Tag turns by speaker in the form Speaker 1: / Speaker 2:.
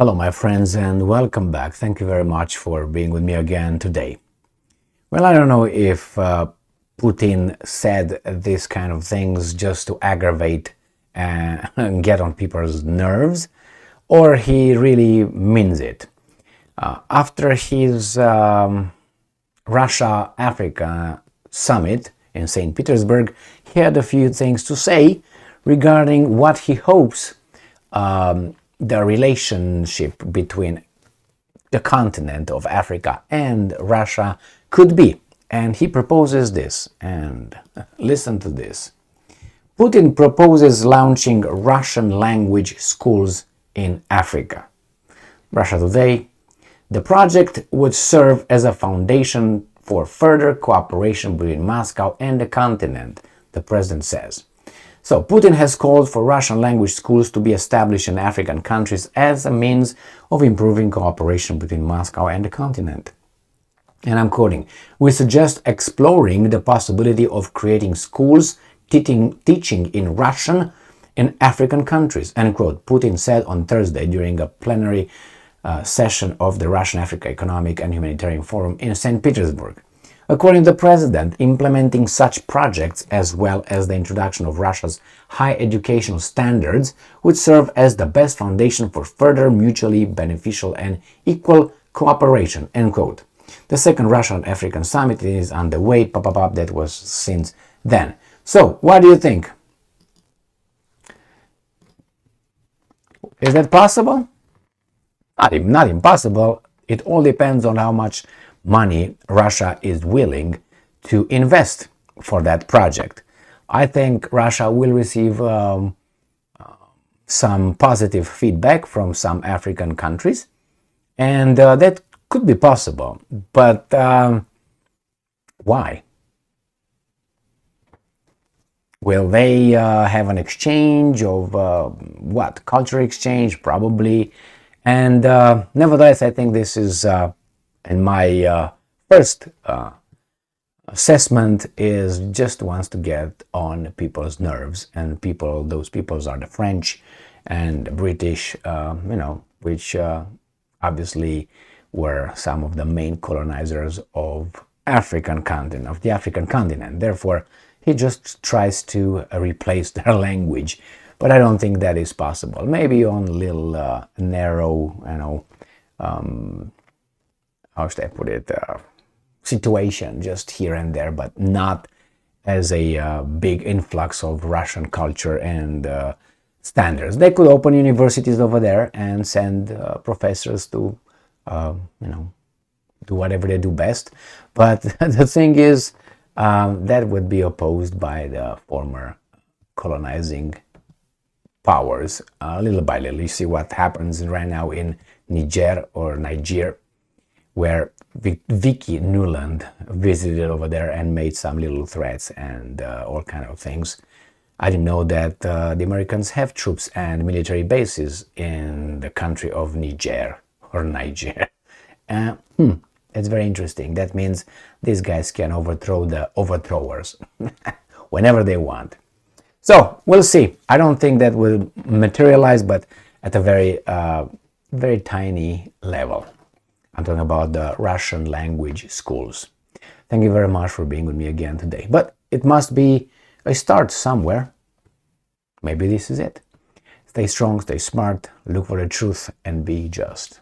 Speaker 1: Hello, my friends, and welcome back. Thank you very much for being with me again today. Well, I don't know if Putin said these kind of things just to aggravate and get on people's nerves, or he really means it. After his Russia-Africa summit in St. Petersburg, he had a few things to say regarding what he hopes the relationship between the continent of Africa and Russia could be. And he proposes this, and listen to this. Putin proposes launching Russian language schools in Africa. Russia Today. The project would serve as a foundation for further cooperation between Moscow and the continent, the president says. So, Putin has called for Russian language schools to be established in African countries as a means of improving cooperation between Moscow and the continent. And I'm quoting, "We suggest exploring the possibility of creating schools teaching in Russian in African countries," end quote, Putin said on Thursday during a plenary session of the Russian-Africa Economic and Humanitarian Forum in St. Petersburg. According to the president, implementing such projects, as well as the introduction of Russia's high educational standards, would serve as the best foundation for further mutually beneficial and equal cooperation, end quote. The second Russian-African summit is underway, that was since then. So, what do you think? Is that possible? Not impossible. It all depends on how much money Russia is willing to invest for that project. I think Russia will receive some positive feedback from some African countries, and that could be possible. But why? Will they have an exchange of what? Cultural exchange? Probably. And nevertheless, I think this is, in my first assessment, is just wants to get on people's nerves. And those peoples are the French and British, which obviously were some of the main colonizers of the African continent. Therefore, he just tries to replace their language. But I don't think that is possible. Maybe on a little narrow, how should I put it, situation just here and there, but not as a big influx of Russian culture and standards. They could open universities over there and send professors to, do whatever they do best. But the thing is, that would be opposed by the former colonizing powers, little by little. You see what happens right now in Niger, where Vicky Nuland visited over there and made some little threats and all kind of things. I didn't know that the Americans have troops and military bases in the country of Niger. It's very interesting. That means these guys can overthrow the overthrowers whenever they want. So, we'll see. I don't think that will materialize, but at a very tiny level. I'm talking about the Russian language schools. Thank you very much for being with me again today. But it must be a start somewhere. Maybe this is it. Stay strong, stay smart, look for the truth, and be just.